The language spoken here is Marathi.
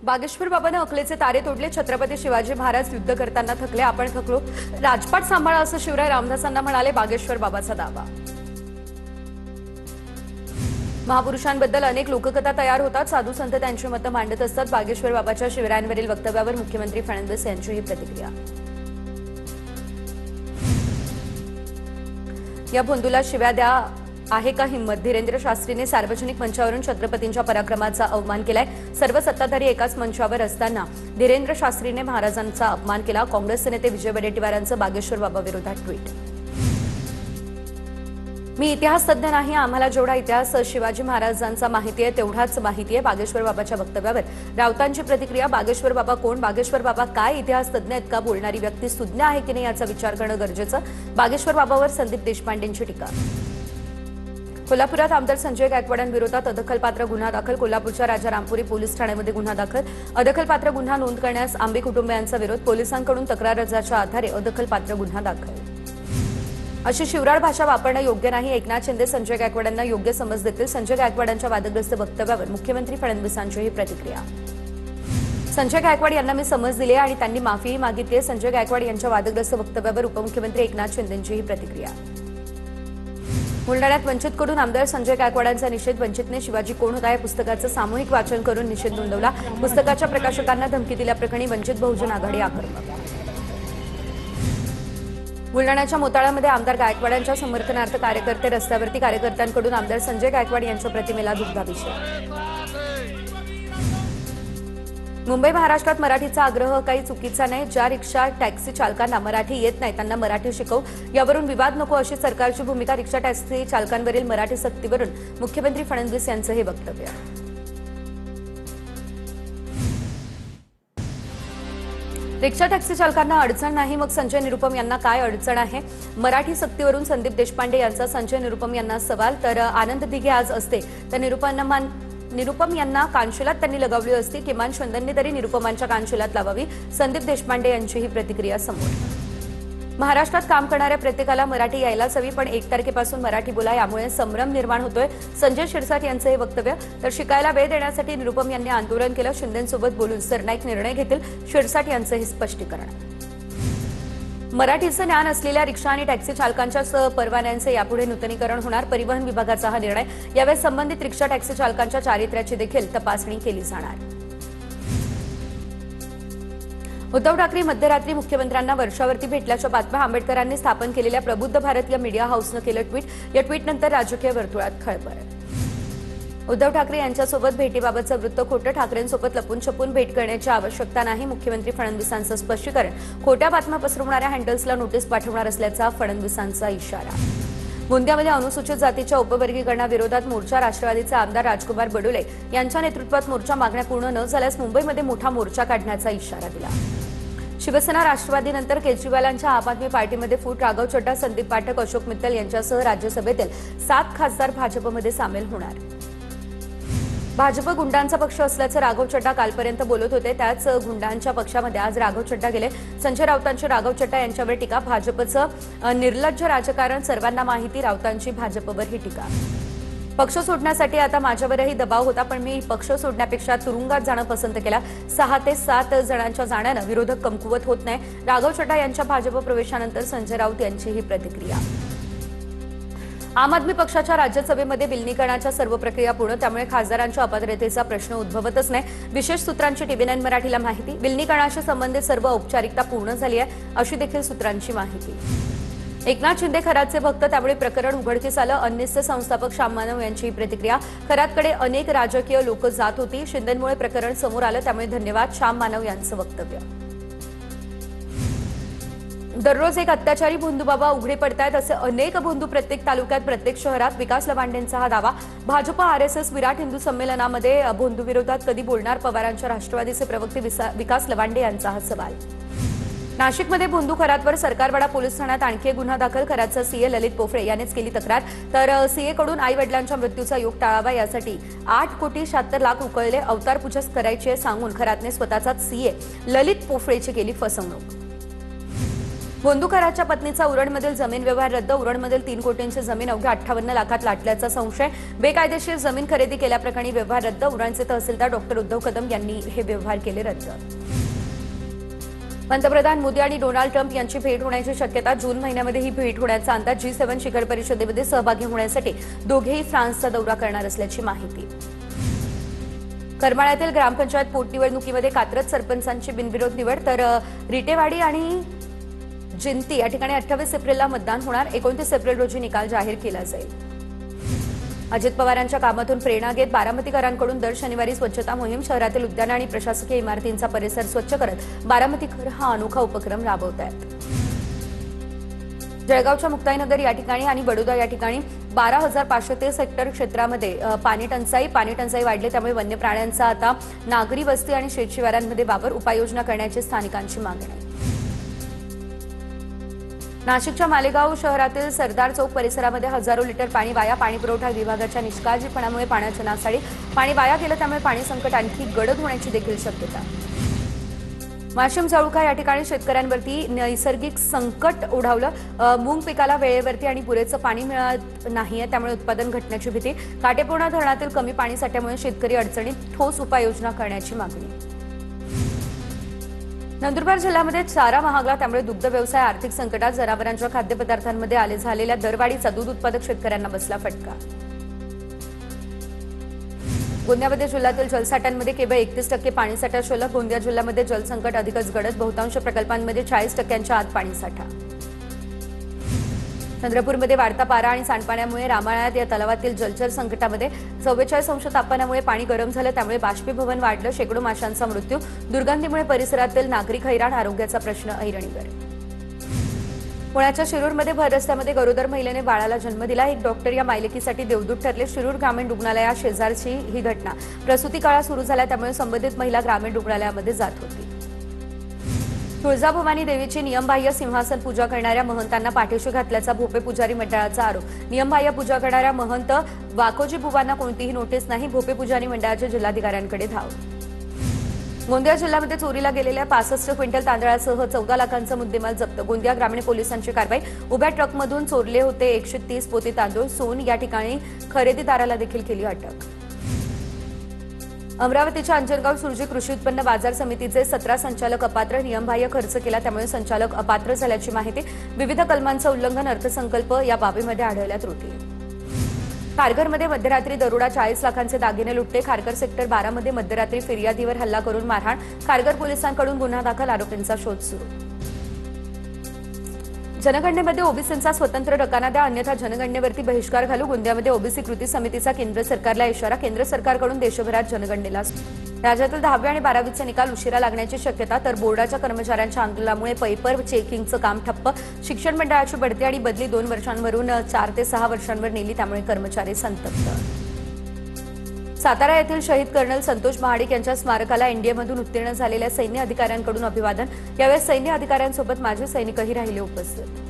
बागेश्वर बाबांना अकलेचे तारे तोडले. छत्रपती शिवाजी महाराज युद्ध करताना थकले. आपण थकलो, राजपाट सांभाळा असं शिवराय रामदासांना म्हणाले. बागेश्वर बाबाचा दावा. महापुरुषांबद्दल अनेक लोककथा तयार होतात. साधू संत त्यांची मतं मांडत असतात. बागेश्वर बाबाच्या शिवरायांवरील वक्तव्यावर मुख्यमंत्री फडणवीस यांची ही प्रतिक्रिया. या भोंदूला शिव्या द्या आहे का हिंमत? धीरेंद्र शास्त्रीने सार्वजनिक मंचावरून छत्रपतींच्या पराक्रमाचा अवमान केलाय. सर्व सत्ताधारी एकाच मंचावर असताना धीरेंद्र शास्त्रीने महाराजांचा अपमान केला. काँग्रेसचे नेते विजय वडेट्टीवारांचं बागेश्वर बाबा विरोधात ट्विट. मी इतिहास तज्ञ नाही. आम्हाला जेवढा इतिहास शिवाजी महाराजांचा माहिती आहे तेवढाच माहिती आहे. बागेश्वर बाबाच्या वक्तव्यावर राऊतांची प्रतिक्रिया. बागेश्वर बाबा कोण? बागेश्वर बाबा काय इतिहास तज्ञ आहेत का? बोलणारी व्यक्ती सुज्ञ आहे की नाही याचा विचार करणं गरजेचं. बागेश्वर बाबावर संदीप देशपांडेंची टीका. कोल्हापुरात आमदार संजय गायकवाडांविरोधात अदखलपात्र गुन्हा दाखल. कोल्हापूरच्या राजारामपुरी पोलीस ठाण्यामध्ये गुन्हा दाखल. अदखलपात्र गुन्हा नोंद करण्यास आंबे कुटुंबियांचा विरोध. पोलिसांकडून तक्रार अर्जाच्या आधारे अदखलपात्र गुन्हा दाखल. अशी शिवराळ भाषा वापरणं योग्य नाही. एकनाथ शिंदे संजय गायकवाडांना योग्य समज देतील. संजय गायकवाडांच्या वादग्रस्त वक्तव्यावर मुख्यमंत्री फडणवीसांची ही प्रतिक्रिया. संजय गायकवाड यांना मी समज दिली आणि त्यांनी माफीही मागितली. संजय गायकवाड यांच्या वादग्रस्त वक्तव्यावर उपमुख्यमंत्री एकनाथ शिंदेंची ही प्रतिक्रिया. बुलढाण्यात वंचितकडून आमदार संजय गायकवाडांचा निषेध. वंचितने शिवाजी कोण होता या पुस्तकाचं सामूहिक वाचन करून निषेध नोंदवला. पुस्तकाच्या प्रकाशकांना धमकी दिल्याप्रकरणी वंचित बहुजन आघाडी आक्रमक. बुलढाण्याच्या मोताळामध्ये आमदार गायकवाडांच्या समर्थनार्थ कार्यकर्ते रस्त्यावरती. कार्यकर्त्यांकडून आमदार संजय गायकवाड यांच्या प्रतिमेला दुग्धाभिषेक. मुंबई महाराष्ट्रात मराठीचा आग्रह काही चुकीचा नाही. ज्या रिक्षा टॅक्सी चालकांना मराठी येत नाही त्यांना मराठी शिकव. यावरून विवाद नको अशी सरकारची भूमिका. रिक्षा टॅक्सी चालकांवरील मराठी सक्तीवरून मुख्यमंत्री फडणवीस यांचं हे वक्तव्य. रिक्षा टॅक्सी चालकांना अडचण नाही मग संजय निरुपम यांना काय अडचण आहे? मराठी सक्तीवरून संदीप देशपांडे यांचा संजय निरुपम यांना सवाल. तर आनंद दिघे आज असते तर निरुपम यांना कानशिलात त्यांनी लगावली असती. किमान शिंदेंनी तरी निरुपमांच्या कानशिलात लावावी. संदीप देशपांडे यांची ही प्रतिक्रिया समोर. महाराष्ट्रात काम करणाऱ्या प्रत्येकाला मराठी यायलाच हवी पण 1 तारखेपासून मराठी बोला यामुळे संभ्रम निर्माण होतोय. संजय शिरसाट यांचं हे वक्तव्य. तर शिकायला वेळ देण्यासाठी निरुपम यांनी आंदोलन केलं. शिंदेंसोबत बोलून सरनाईक निर्णय घेतील. शिरसाट यांचं हे स्पष्टीकरण. मराठीचं ज्ञान असलेल्या रिक्षा आणि टॅक्सी चालकांच्या परवान्यांचे यापुढे नूतनीकरण होणार. परिवहन विभागाचा हा निर्णय. यावेळी संबंधित रिक्षा टॅक्सी चालकांच्या चारित्र्याची देखील तपासणी केली जाणार. उद्धव ठाकरे मध्यरात्री मुख्यमंत्र्यांना वर्षावरती भेटल्याच्या बातम्या. आंबेडकरांनी स्थापन केलेल्या प्रबुद्ध भारत या मीडिया हाऊसनं केलं ट्विट. या ट्विटनंतर राजकीय वर्तुळात खळबळ. उद्धव ठाकरे यांच्यासोबत भेटीबाबतचं वृत्त खोटं. ठाकरेंसोबत लपून छपून भेट करण्याची आवश्यकता नाही. मुख्यमंत्री फडणवीसांचं स्पष्टीकरण. खोट्या बातम्या पसरवणाऱ्या हँडल्सला नोटीस पाठवणार असल्याचा फडणवीसांचा इशारा. गोंदियामध्ये अनुसूचित जातीच्या उपवर्गीकरणाविरोधात मोर्चा. राष्ट्रवादीचे आमदार राजकुमार बडोले यांच्या नेतृत्वात मोर्चा. मागण्या पूर्ण न झाल्यास मुंबईमध्ये मोठा मोर्चा काढण्याचा इशारा दिला. शिवसेना राष्ट्रवादीनंतर केजरीवालांच्या आम आदमी पार्टीमध्ये फूट. राघव चड्डा, संदीप पाठक, अशोक मित्तल यांच्यासह राज्यसभेतील 7 खासदार भाजपमध्ये सामील होणार. भाजप गुंडांचा पक्ष असल्याचं राघव चड्डा कालपर्यंत बोलत होते. त्याच गुंडांच्या पक्षामध्ये आज राघव चड्डा गेले. संजय राऊतांची राघव चड्डा यांच्यावर टीका. भाजपचं निर्लज्ज राजकारण सर्वांना माहिती. राऊतांची भाजपवर ही टीका. पक्ष सोडण्यासाठी आता माझ्यावरही दबाव होता पण मी पक्ष सोडण्यापेक्षा तुरुंगात जाणं पसंत केला. 6 ते 7 जणांच्या जाण्यानं विरोधक कमकुवत होत नाही. राघव चड्डा यांच्या भाजप प्रवेशानंतर संजय राऊत यांची ही प्रतिक्रिया. आम आदमी पक्षाच्या राज्यसभेमध्ये विलिनीकरणाच्या सर्व प्रक्रिया पूर्ण. त्यामुळे खासदारांच्या अपात्रतेचा प्रश्न उद्भवतच नाही. विशेष सूत्रांची TV9 मराठीला माहिती. विलिनीकरणाशी संबंधित सर्व औपचारिकता पूर्ण झाली आहे अशी देखील सूत्रांची माहिती. एकनाथ शिंदे खरातचे भक्त त्यामुळे प्रकरण उघडकीस आलं. अन्निसचे संस्थापक श्याम मानव यांची प्रतिक्रिया. खरातकडे अनेक राजकीय लोक जात होती. शिंदेंमुळे प्रकरण समोर आलं त्यामुळे धन्यवाद. श्याम मानव यांचं वक्तव्य. दररोज एक अत्याचारी भोंदूबाबा उघडे पडतायत असे अनेक भोंदू प्रत्येक तालुक्यात प्रत्येक शहरात. विकास लवांडेंचा हा दावा. भाजप RSS विराट हिंदू संमेलनामध्ये भोंदू विरोधात कधी बोलणार? पवारांच्या राष्ट्रवादीचे प्रवक्ते विकास लवांडे यांचा हा सवाल. नाशिकमध्ये भोंदू खरातवर सरकारवाडा पोलीस ठाण्यात आणखी एक गुन्हा दाखल. खरातचा CA ललित पोफळे यांनीच केली तक्रार. तर CA कडून आई वडिलांच्या मृत्यूचा योग टाळावा यासाठी 8,76,00,000 उकळले. अवतार पूजा करायची सांगून खरातने स्वतःचाच CA ललित पोफळेची केली फसवणूक. गोंदूकराच्या पत्नीचा उरणमधील जमीन व्यवहार रद्द. उरणमधील 3 कोटींची जमीन अवघ्या 58 लाखात लाटल्याचा संशय. बेकायदेशीर जमीन खरेदी केल्याप्रकरणी व्यवहार रद्द. उरणचे तहसीलदार डॉक्टर उद्धव कदम यांनी हे व्यवहार केले रद्द. पंतप्रधान मोदी आणि डोनाल्ड ट्रम्प यांची भेट होण्याची शक्यता. जून महिन्यामध्ये ही भेट होण्याचा अंदाज. G7 शिखर परिषदेमध्ये सहभागी होण्यासाठी दोघेही फ्रान्सचा दौरा करणार असल्याची माहिती. करमाळ्यातील ग्रामपंचायत पोटनिवडणुकीमध्ये कात्रज सरपंचांची बिनविरोध निवड, तर रिटेवाडी आणि जिंती या ठिकाणी 28 एप्रिलला मतदान होणार. 29 एप्रिल रोजी निकाल जाहीर केला जाईल. अजित पवारांच्या कामातून प्रेरणा घेत बारामतीकरांकडून दर शनिवारी स्वच्छता मोहीम. शहरातील उद्याने आणि प्रशासकीय इमारतींचा परिसर स्वच्छ करत बारामतीकर हा अनोखा उपक्रम राबवत आहेत. जळगावच्या मुक्ताईनगर या ठिकाणी आणि बडोदा या ठिकाणी 12,530 हेक्टर क्षेत्रामध्ये पाणी टंचाई वाढली. त्यामुळे वन्य प्राण्यांचा आता नागरी वस्ती आणि शेतशिवारांमध्ये वावर. उपाययोजना करण्याची स्थानिकांची मागणी. नाशिकच्या मालेगाव शहरातील सरदार चौक परिसरामध्ये हजारो लिटर पाणी वाया. पाणी पुरवठा विभागाच्या निष्काळजीपणामुळे पाण्याची नासाडी. पाणी वाया गेलं त्यामुळे पाणी संकट आणखी गडद होण्याची देखील शक्यता. वाशिम जळुका या ठिकाणी शेतकऱ्यांवरती नैसर्गिक संकट ओढावलं. मूग पिकाला वेळेवरती आणि पुरेसं पाणी मिळत नाहीये, त्यामुळे उत्पादन घटण्याची भीती. काटेपूर्णा धरणातील कमी पाणीसाठ्यामुळे शेतकरी अडचणीत. ठोस उपाययोजना करण्याची मागणी. नंदुरबार जिल्ह्यामध्ये चारा महागला, त्यामुळे दुग्ध व्यवसाय आर्थिक संकटात. जनावरांच्या खाद्यपदार्थांमध्ये झालेल्या दरवाढीचा दूध उत्पादक शेतकऱ्यांना बसला फटका. गोंदियामध्ये जिल्ह्यातील जलसाठ्यांमध्ये केवळ 31% पाणीसाठा शिल्लक. गोंदिया जिल्ह्यामध्ये जलसंकट अधिकच गडद. बहुतांश प्रकल्पांमध्ये 40%च्या आत पाणीसाठा. चंद्रपूरमध्ये वाढता पारा आणि सांडपाण्यामुळे रामाळ्यात या तलावातील जलचर संकटामध्ये. 44 अंश तापमानामुळे पाणी गरम झालं, त्यामुळे बाष्पीभवन वाढलं. शेकडो माशांचा मृत्यू. दुर्गंधीमुळे परिसरातील नागरिक हैराण. आरोग्याचा प्रश्न ऐरणीवर. पुण्याच्या शिरूरमध्ये भर रस्त्यामध्ये गरोदर महिलेने बाळाला जन्म दिला. एक डॉक्टर या मायलेकीसाठी देवदूत ठरले. शिरूर ग्रामीण रुग्णालया शेजारची ही घटना. प्रसूती काळ सुरू झाला, त्यामुळे संबंधित महिला ग्रामीण रुग्णालयामध्ये जात होती. तुळजाभवानी देवीची नियमबाह्य सिंहासन पूजा करणाऱ्या महंतांना पाठीशी घातल्याचा भोपे पुजारी मंडळाचा आरोप. नियमबाह्य पूजा करणाऱ्या महंत वाकोजी बुवांना कोणतीही नोटीस नाही. भोपे पुजारी मंडळाच्या जिल्हाधिकाऱ्यांकडे धाव. गोंदिया जिल्ह्यामध्ये चोरीला गेलेल्या 65 क्विंटल तांदळासह 14 लाखांचा मुद्देमाल जप्त. गोंदिया ग्रामीण पोलिसांची कारवाई. उभ्या ट्रकमधून चोरले होते 130 पोते तांदूळ. सोन या ठिकाणी खरेदीदाराला देखील केली अटक. अमरावतीच्या अंजनगाव सुरजी कृषी उत्पन्न बाजार समितीचे 17 संचालक अपात्र. नियमबाह्य खर्च केला, त्यामुळे संचालक अपात्र झाल्याची माहिती. विविध कलमांचं उल्लंघन. अर्थसंकल्प या बाबीमध्ये आढळल्या त्रुटी. खारघरमध्ये मध्यरात्री दरोडा. 40 लाखांचे दागिने लुटले. खारघर सेक्टर 12 मध्ये मध्यरात्री फिर्यादीवर हल्ला करून मारहाण. खारघर पोलिसांकडून गुन्हा दाखल. आरोपींचा शोध सुरू. जनगणनेमध्ये ओबीसींचा स्वतंत्र रकाना द्या, अन्यथा जनगणनेवरती बहिष्कार घालू. गोंदियामध्ये ओबीसी कृती समितीचा केंद्र सरकारला इशारा. केंद्र सरकारकडून देशभरात जनगणनेला. राज्यातील 10वी आणि 12वीचे निकाल उशिरा लागण्याची शक्यता. तर बोर्डाच्या कर्मचाऱ्यांच्या आंदोलनामुळे पेपर चेकिंगचं काम ठप्प. शिक्षण मंडळाची बढती आणि बदली 2 वर्षांवरून 4 ते 6 वर्षांवर नेली, त्यामुळे कर्मचारी संतप्त. सातारा येथील शहीद कर्नल संतोष महाडिक यांच्या स्मारकाला एनडीएमधून उत्तीर्ण झालेल्या सैन्य अधिकाऱ्यांकडून अभिवादन. यावेळी सैन्य अधिकाऱ्यांसोबत माजी सैनिकही राहिले उपस्थित.